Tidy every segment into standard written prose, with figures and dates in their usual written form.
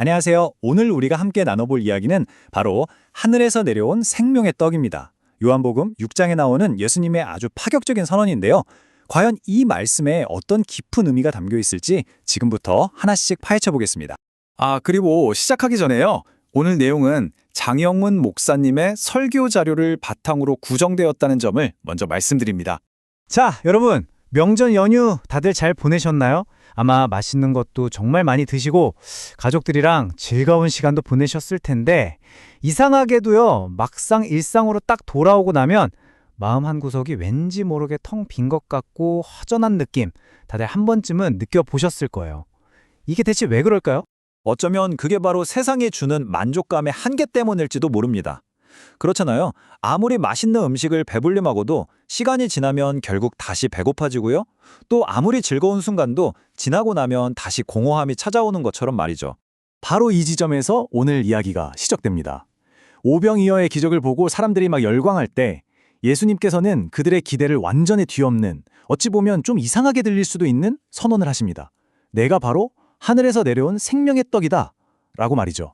안녕하세요. 오늘 우리가 함께 나눠볼 이야기는 바로 하늘에서 내려온 생명의 떡입니다. 요한복음 6장에 나오는 예수님의 아주 파격적인 선언인데요. 과연 이 말씀에 어떤 깊은 의미가 담겨 있을지 지금부터 하나씩 파헤쳐 보겠습니다. 그리고 시작하기 전에요. 오늘 내용은 장영문 목사님의 설교 자료를 바탕으로 구성되었다는 점을 먼저 말씀드립니다. 자, 여러분, 명절 연휴 다들 잘 보내셨나요? 아마 맛있는 것도 정말 많이 드시고 가족들이랑 즐거운 시간도 보내셨을 텐데 이상하게도요, 막상 일상으로 딱 돌아오고 나면 마음 한구석이 왠지 모르게 텅 빈 것 같고 허전한 느낌 다들 한 번쯤은 느껴보셨을 거예요. 이게 대체 왜 그럴까요? 어쩌면 그게 바로 세상이 주는 만족감의 한계 때문일지도 모릅니다. 그렇잖아요. 아무리 맛있는 음식을 배불리 먹어도 시간이 지나면 결국 다시 배고파지고요. 또 아무리 즐거운 순간도 지나고 나면 다시 공허함이 찾아오는 것처럼 말이죠. 바로 이 지점에서 오늘 이야기가 시작됩니다. 오병이어의 기적을 보고 사람들이 막 열광할 때 예수님께서는 그들의 기대를 완전히 뒤엎는, 어찌 보면 좀 이상하게 들릴 수도 있는 선언을 하십니다. 내가 바로 하늘에서 내려온 생명의 떡이다 라고 말이죠.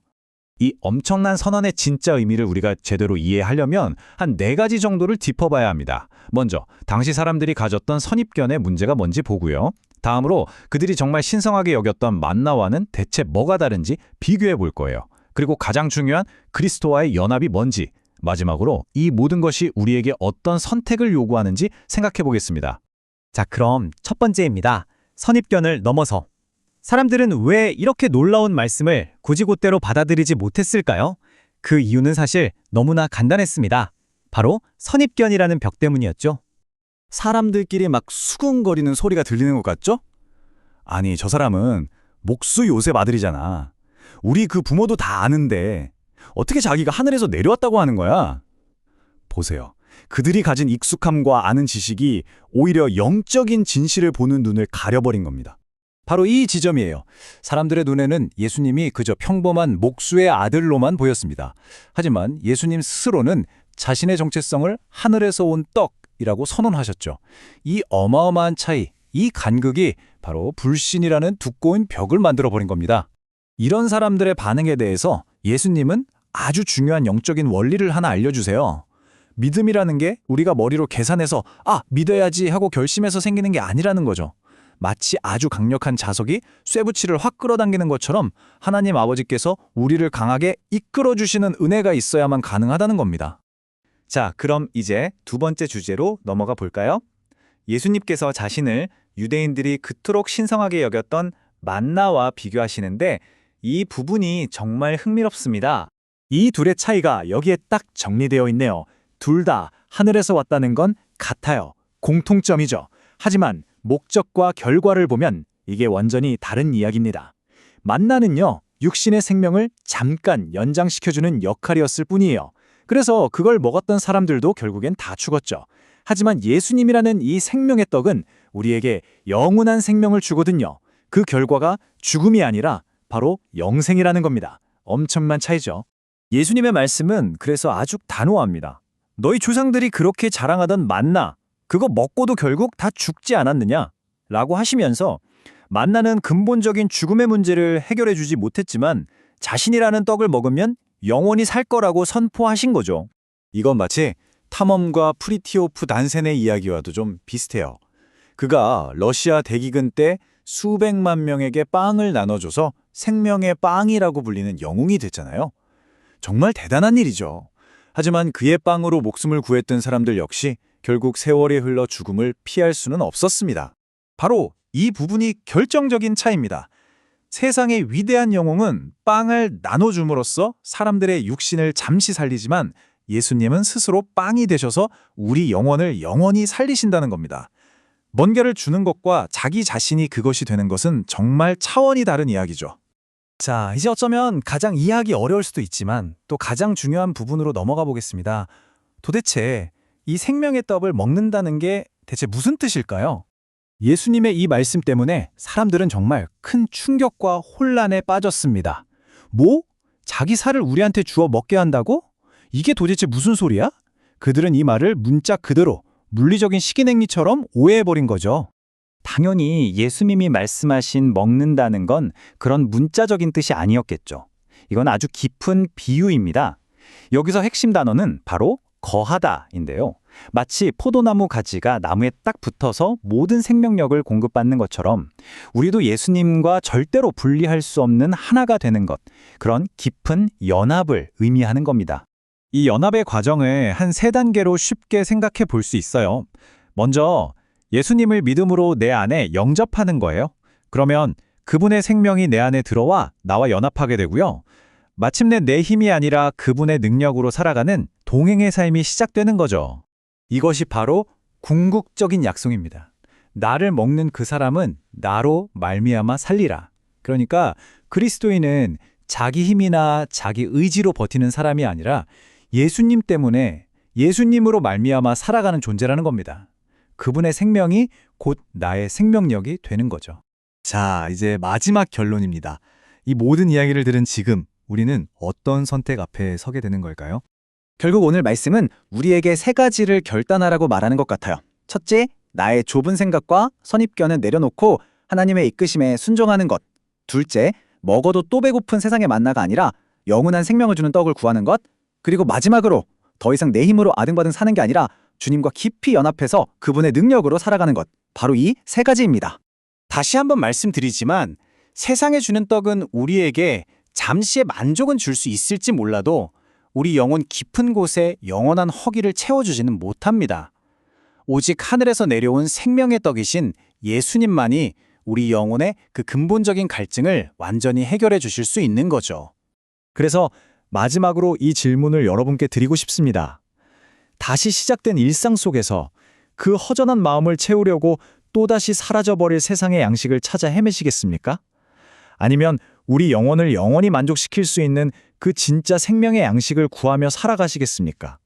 이 엄청난 선언의 진짜 의미를 우리가 제대로 이해하려면 한 4가지 정도를 짚어봐야 합니다. 먼저 당시 사람들이 가졌던 선입견의 문제가 뭔지 보고요. 다음으로 그들이 정말 신성하게 여겼던 만나와는 대체 뭐가 다른지 비교해 볼 거예요. 그리고 가장 중요한 그리스도와의 연합이 뭔지, 마지막으로 이 모든 것이 우리에게 어떤 선택을 요구하는지 생각해 보겠습니다. 자, 그럼 첫 번째입니다. 선입견을 넘어서. 사람들은 왜 이렇게 놀라운 말씀을 곧이곧대로 받아들이지 못했을까요? 그 이유는 사실 너무나 간단했습니다. 바로 선입견이라는 벽 때문이었죠. 사람들끼리 막 수군거리는 소리가 들리는 것 같죠? 아니, 저 사람은 목수 요셉 아들이잖아. 우리 그 부모도 다 아는데 어떻게 자기가 하늘에서 내려왔다고 하는 거야? 보세요. 그들이 가진 익숙함과 아는 지식이 오히려 영적인 진실을 보는 눈을 가려버린 겁니다. 바로 이 지점이에요. 사람들의 눈에는 예수님이 그저 평범한 목수의 아들로만 보였습니다. 하지만 예수님 스스로는 자신의 정체성을 하늘에서 온 떡이라고 선언하셨죠. 이 어마어마한 차이, 이 간극이 바로 불신이라는 두꺼운 벽을 만들어버린 겁니다. 이런 사람들의 반응에 대해서 예수님은 아주 중요한 영적인 원리를 하나 알려주세요. 믿음이라는 게 우리가 머리로 계산해서 믿어야지 하고 결심해서 생기는 게 아니라는 거죠. 마치 아주 강력한 자석이 쇠붙이를 확 끌어당기는 것처럼 하나님 아버지께서 우리를 강하게 이끌어주시는 은혜가 있어야만 가능하다는 겁니다. 자, 그럼 이제 두 번째 주제로 넘어가 볼까요? 예수님께서 자신을 유대인들이 그토록 신성하게 여겼던 만나와 비교하시는데 이 부분이 정말 흥미롭습니다. 이 둘의 차이가 여기에 딱 정리되어 있네요. 둘 다 하늘에서 왔다는 건 같아요. 공통점이죠. 하지만 목적과 결과를 보면 이게 완전히 다른 이야기입니다. 만나는요, 육신의 생명을 잠깐 연장시켜주는 역할이었을 뿐이에요. 그래서 그걸 먹었던 사람들도 결국엔 다 죽었죠. 하지만 예수님이라는 이 생명의 떡은 우리에게 영원한 생명을 주거든요. 그 결과가 죽음이 아니라 바로 영생이라는 겁니다. 엄청난 차이죠. 예수님의 말씀은 그래서 아주 단호합니다. 너희 조상들이 그렇게 자랑하던 만나, 그거 먹고도 결국 다 죽지 않았느냐? 라고 하시면서 만나는 근본적인 죽음의 문제를 해결해 주지 못했지만 자신이라는 떡을 먹으면 영원히 살 거라고 선포하신 거죠. 이건 마치 탐험가 프리티오프 난센의 이야기와도 좀 비슷해요. 그가 러시아 대기근 때 수백만 명에게 빵을 나눠줘서 생명의 빵이라고 불리는 영웅이 됐잖아요. 정말 대단한 일이죠. 하지만 그의 빵으로 목숨을 구했던 사람들 역시 결국 세월이 흘러 죽음을 피할 수는 없었습니다. 바로 이 부분이 결정적인 차이입니다. 세상의 위대한 영웅은 빵을 나눠줌으로써 사람들의 육신을 잠시 살리지만 예수님은 스스로 빵이 되셔서 우리 영혼을 영원히 살리신다는 겁니다. 뭔가를 주는 것과 자기 자신이 그것이 되는 것은 정말 차원이 다른 이야기죠. 자, 이제 어쩌면 가장 이해하기 어려울 수도 있지만 또 가장 중요한 부분으로 넘어가 보겠습니다. 도대체 이 생명의 떡을 먹는다는 게 대체 무슨 뜻일까요? 예수님의 이 말씀 때문에 사람들은 정말 큰 충격과 혼란에 빠졌습니다. 뭐? 자기 살을 우리한테 주어 먹게 한다고? 이게 도대체 무슨 소리야? 그들은 이 말을 문자 그대로 물리적인 식이냉리처럼 오해해버린 거죠. 당연히 예수님이 말씀하신 먹는다는 건 그런 문자적인 뜻이 아니었겠죠. 이건 아주 깊은 비유입니다. 여기서 핵심 단어는 바로 거하다인데요. 마치 포도나무 가지가 나무에 딱 붙어서 모든 생명력을 공급받는 것처럼 우리도 예수님과 절대로 분리할 수 없는 하나가 되는 것, 그런 깊은 연합을 의미하는 겁니다. 이 연합의 과정을 한 3단계로 쉽게 생각해 볼 수 있어요. 먼저 예수님을 믿음으로 내 안에 영접하는 거예요. 그러면 그분의 생명이 내 안에 들어와 나와 연합하게 되고요. 마침내 내 힘이 아니라 그분의 능력으로 살아가는 동행의 삶이 시작되는 거죠. 이것이 바로 궁극적인 약속입니다. 나를 먹는 그 사람은 나로 말미암아 살리라. 그러니까 그리스도인은 자기 힘이나 자기 의지로 버티는 사람이 아니라 예수님 때문에 예수님으로 말미암아 살아가는 존재라는 겁니다. 그분의 생명이 곧 나의 생명력이 되는 거죠. 자, 이제 마지막 결론입니다. 이 모든 이야기를 들은 지금 우리는 어떤 선택 앞에 서게 되는 걸까요? 결국 오늘 말씀은 우리에게 3가지를 결단하라고 말하는 것 같아요. 첫째, 나의 좁은 생각과 선입견은 내려놓고 하나님의 이끄심에 순종하는 것. 둘째, 먹어도 또 배고픈 세상의 만나가 아니라 영원한 생명을 주는 떡을 구하는 것. 그리고 마지막으로 더 이상 내 힘으로 아등바등 사는 게 아니라 주님과 깊이 연합해서 그분의 능력으로 살아가는 것. 바로 이 3가지입니다. 다시 한번 말씀드리지만 세상에 주는 떡은 우리에게 잠시의 만족은 줄 수 있을지 몰라도 우리 영혼 깊은 곳에 영원한 허기를 채워주지는 못합니다. 오직 하늘에서 내려온 생명의 떡이신 예수님만이 우리 영혼의 그 근본적인 갈증을 완전히 해결해 주실 수 있는 거죠. 그래서 마지막으로 이 질문을 여러분께 드리고 싶습니다. 다시 시작된 일상 속에서 그 허전한 마음을 채우려고 또다시 사라져버릴 세상의 양식을 찾아 헤매시겠습니까? 아니면 우리 영혼을 영원히 만족시킬 수 있는 그 진짜 생명의 양식을 구하며 살아가시겠습니까?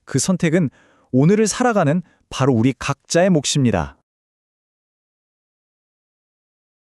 그 선택은 오늘을 살아가는 바로 우리 각자의 몫입니다.